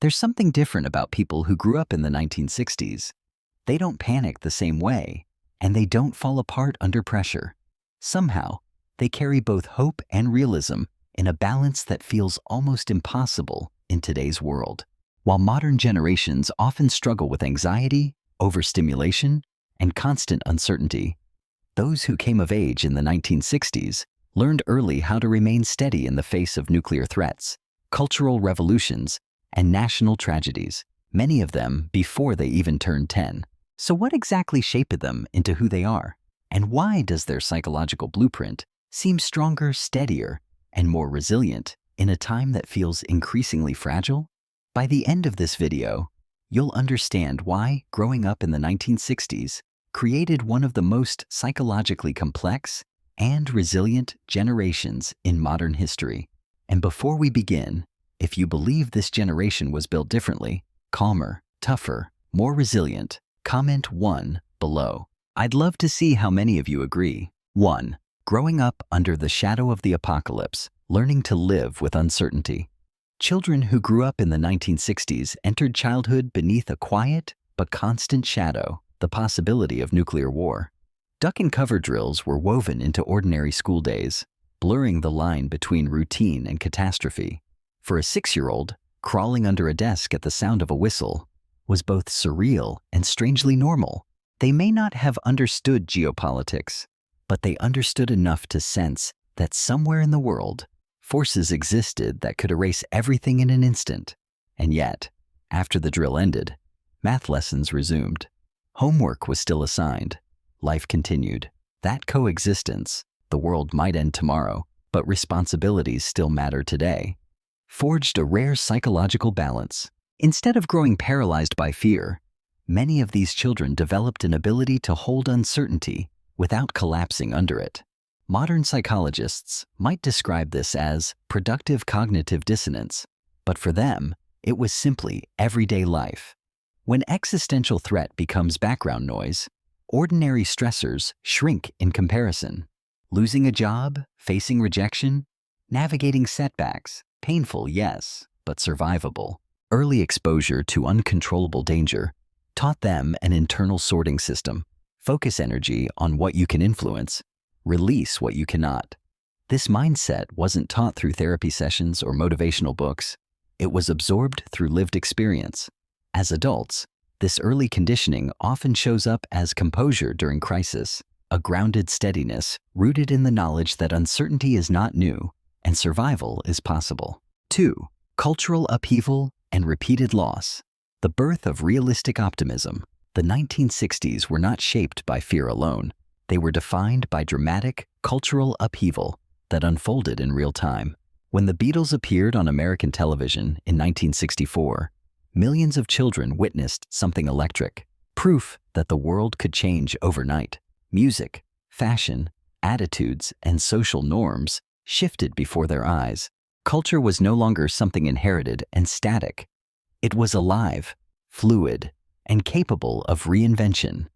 There's something different about people who grew up in the 1960s. They don't panic the same way, and they don't fall apart under pressure. Somehow, they carry both hope and realism in a balance that feels almost impossible in today's world. While modern generations often struggle with anxiety, overstimulation, and constant uncertainty, those who came of age in the 1960s learned early how to remain steady in the face of nuclear threats, cultural revolutions, and national tragedies, many of them before they even turned 10. So what exactly shaped them into who they are? And why does their psychological blueprint seem stronger, steadier, and more resilient in a time that feels increasingly fragile? By the end of this video, you'll understand why growing up in the 1960s created one of the most psychologically complex and resilient generations in modern history. And before we begin, if you believe this generation was built differently, calmer, tougher, more resilient, comment 1 below. I'd love to see how many of you agree. 1. Growing up under the shadow of the apocalypse, learning to live with uncertainty. Children who grew up in the 1960s entered childhood beneath a quiet but constant shadow, the possibility of nuclear war. Duck and cover drills were woven into ordinary school days, blurring the line between routine and catastrophe. For a 6-year-old, crawling under a desk at the sound of a whistle was both surreal and strangely normal. They may not have understood geopolitics, but they understood enough to sense that somewhere in the world, forces existed that could erase everything in an instant. And yet, after the drill ended, math lessons resumed. Homework was still assigned. Life continued. That coexistence, the world might end tomorrow, but responsibilities still matter today, forged a rare psychological balance. Instead of growing paralyzed by fear, many of these children developed an ability to hold uncertainty without collapsing under it. Modern psychologists might describe this as productive cognitive dissonance, but for them, it was simply everyday life. When existential threat becomes background noise, ordinary stressors shrink in comparison. Losing a job, facing rejection, navigating setbacks, painful, yes, but survivable. Early exposure to uncontrollable danger taught them an internal sorting system. Focus energy on what you can influence, release what you cannot. This mindset wasn't taught through therapy sessions or motivational books. It was absorbed through lived experience. As adults, this early conditioning often shows up as composure during crisis, a grounded steadiness rooted in the knowledge that uncertainty is not new and survival is possible. 2. Cultural upheaval and repeated loss. The birth of realistic optimism. The 1960s were not shaped by fear alone. They were defined by dramatic, cultural upheaval that unfolded in real time. When the Beatles appeared on American television in 1964, millions of children witnessed something electric, proof that the world could change overnight. Music, fashion, attitudes, and social norms shifted before their eyes. Culture was no longer something inherited and static. It was alive, fluid, and capable of reinvention.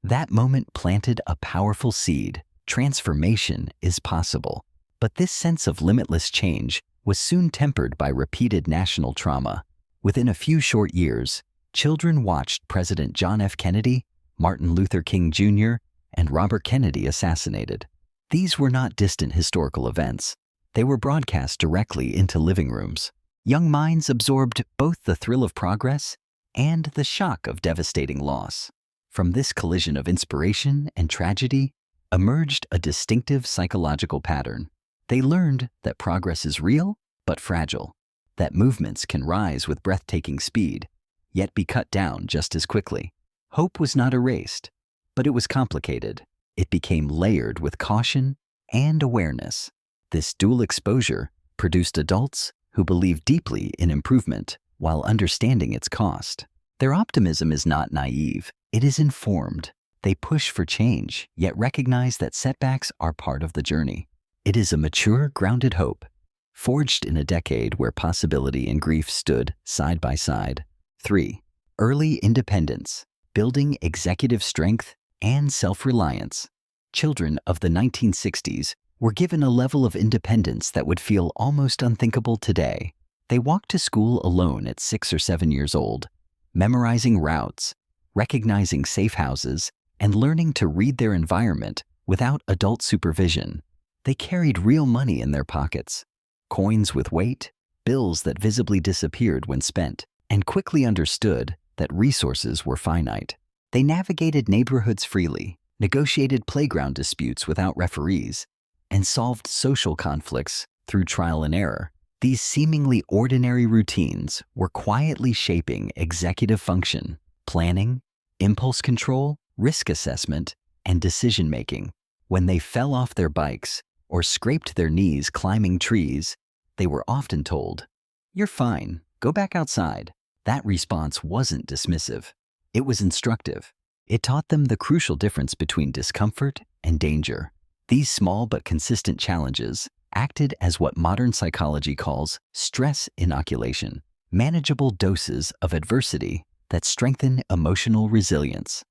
That moment planted a powerful seed. Transformation is possible. But this sense of limitless change was soon tempered by repeated national trauma. Within a few short years, children watched President John F. Kennedy, Martin Luther King Jr., and Robert Kennedy assassinated. These were not distant historical events. They were broadcast directly into living rooms. Young minds absorbed both the thrill of progress and the shock of devastating loss. From this collision of inspiration and tragedy emerged a distinctive psychological pattern. They learned that progress is real but fragile, that movements can rise with breathtaking speed, yet be cut down just as quickly. Hope was not erased, but it was complicated. It became layered with caution and awareness. This dual exposure produced adults who believe deeply in improvement while understanding its cost. Their optimism is not naive, it is informed. They push for change, yet recognize that setbacks are part of the journey. It is a mature, grounded hope, forged in a decade where possibility and grief stood side by side. 3. Early independence, building executive strength and self-reliance. Children of the 1960s were given a level of independence that would feel almost unthinkable today. They walked to school alone at 6 or 7 years old, memorizing routes, recognizing safe houses, and learning to read their environment without adult supervision. They carried real money in their pockets, coins with weight, bills that visibly disappeared when spent, and quickly understood that resources were finite. They navigated neighborhoods freely, negotiated playground disputes without referees, and solved social conflicts through trial and error. These seemingly ordinary routines were quietly shaping executive function, planning, impulse control, risk assessment, and decision-making. When they fell off their bikes or scraped their knees climbing trees, they were often told, "You're fine, go back outside." That response wasn't dismissive. It was instructive. It taught them the crucial difference between discomfort and danger. These small but consistent challenges acted as what modern psychology calls stress inoculation, manageable doses of adversity that strengthen emotional resilience.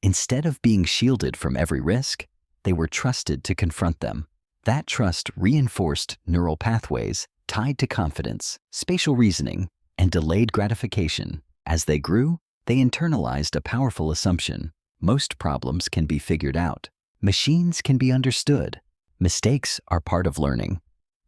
Instead of being shielded from every risk, they were trusted to confront them. That trust reinforced neural pathways tied to confidence, spatial reasoning, and delayed gratification. As they grew, they internalized a powerful assumption: most problems can be figured out. Machines can be understood. Mistakes are part of learning.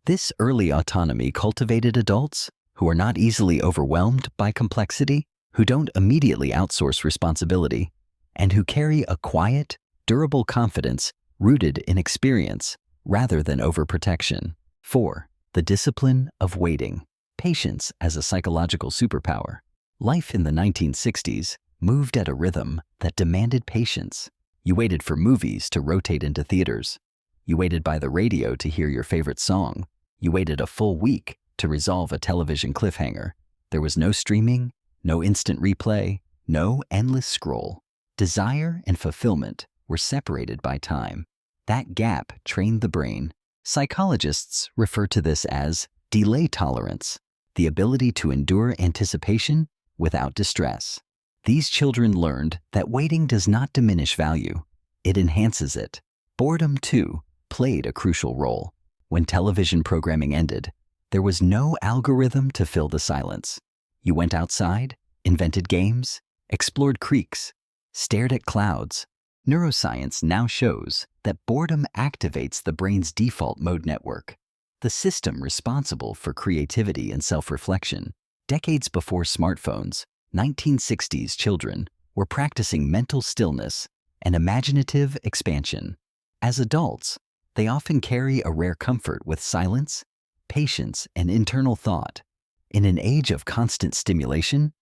This early autonomy cultivated adults who are not easily overwhelmed by complexity, who don't immediately outsource responsibility, and who carry a quiet, durable confidence rooted in experience rather than overprotection. 4. The discipline of waiting. Patience as a psychological superpower. Life in the 1960s moved at a rhythm that demanded patience. You waited for movies to rotate into theaters. You waited by the radio to hear your favorite song. You waited a full week to resolve a television cliffhanger. There was no streaming, no instant replay, no endless scroll. Desire and fulfillment were separated by time. That gap trained the brain. Psychologists refer to this as delay tolerance, the ability to endure anticipation without distress. These children learned that waiting does not diminish value, it enhances it. Boredom, too, played a crucial role. When television programming ended, there was no algorithm to fill the silence. You went outside, invented games, explored creeks, stared at clouds. Neuroscience now shows that boredom activates the brain's default mode network, the system responsible for creativity and self-reflection. Decades before smartphones, 1960s children were practicing mental stillness and imaginative expansion. As adults, they often carry a rare comfort with silence, patience, and internal thought. In an age of constant stimulation,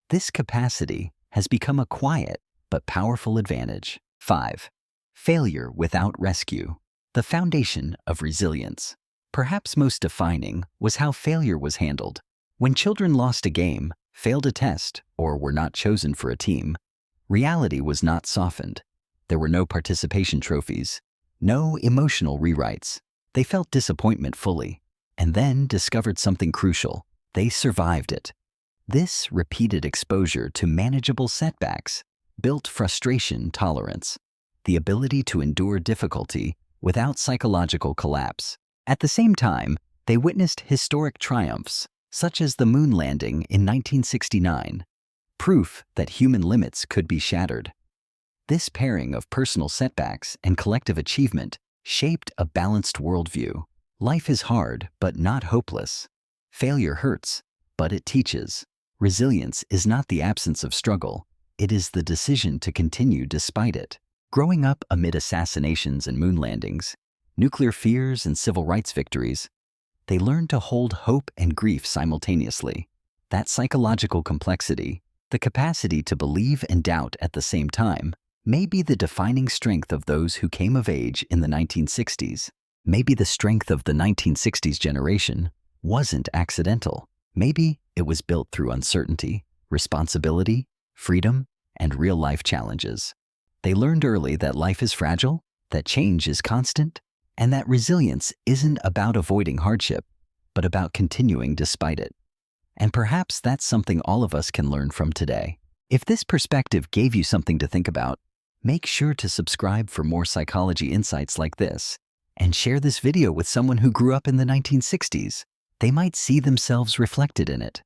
this capacity has become a quiet but powerful advantage. 5. Failure without rescue. The foundation of resilience. Perhaps most defining was how failure was handled. When children lost a game, failed a test, or were not chosen for a team, reality was not softened. There were no participation trophies, no emotional rewrites. They felt disappointment fully, and then discovered something crucial. They survived it. This repeated exposure to manageable setbacks built frustration tolerance, the ability to endure difficulty without psychological collapse. At the same time, they witnessed historic triumphs, such as the moon landing in 1969, proof that human limits could be shattered. This pairing of personal setbacks and collective achievement shaped a balanced worldview. Life is hard, but not hopeless. Failure hurts, but it teaches. Resilience is not the absence of struggle. It is the decision to continue despite it. Growing up amid assassinations and moon landings, nuclear fears and civil rights victories, they learned to hold hope and grief simultaneously. That psychological complexity, the capacity to believe and doubt at the same time, may be the defining strength of those who came of age in the 1960s. Maybe the strength of the 1960s generation wasn't accidental. Maybe it was built through uncertainty, responsibility, freedom, and real-life challenges. They learned early that life is fragile, that change is constant, and that resilience isn't about avoiding hardship, but about continuing despite it. And perhaps that's something all of us can learn from today. If this perspective gave you something to think about, make sure to subscribe for more psychology insights like this, and share this video with someone who grew up in the 1960s. they might see themselves reflected in it.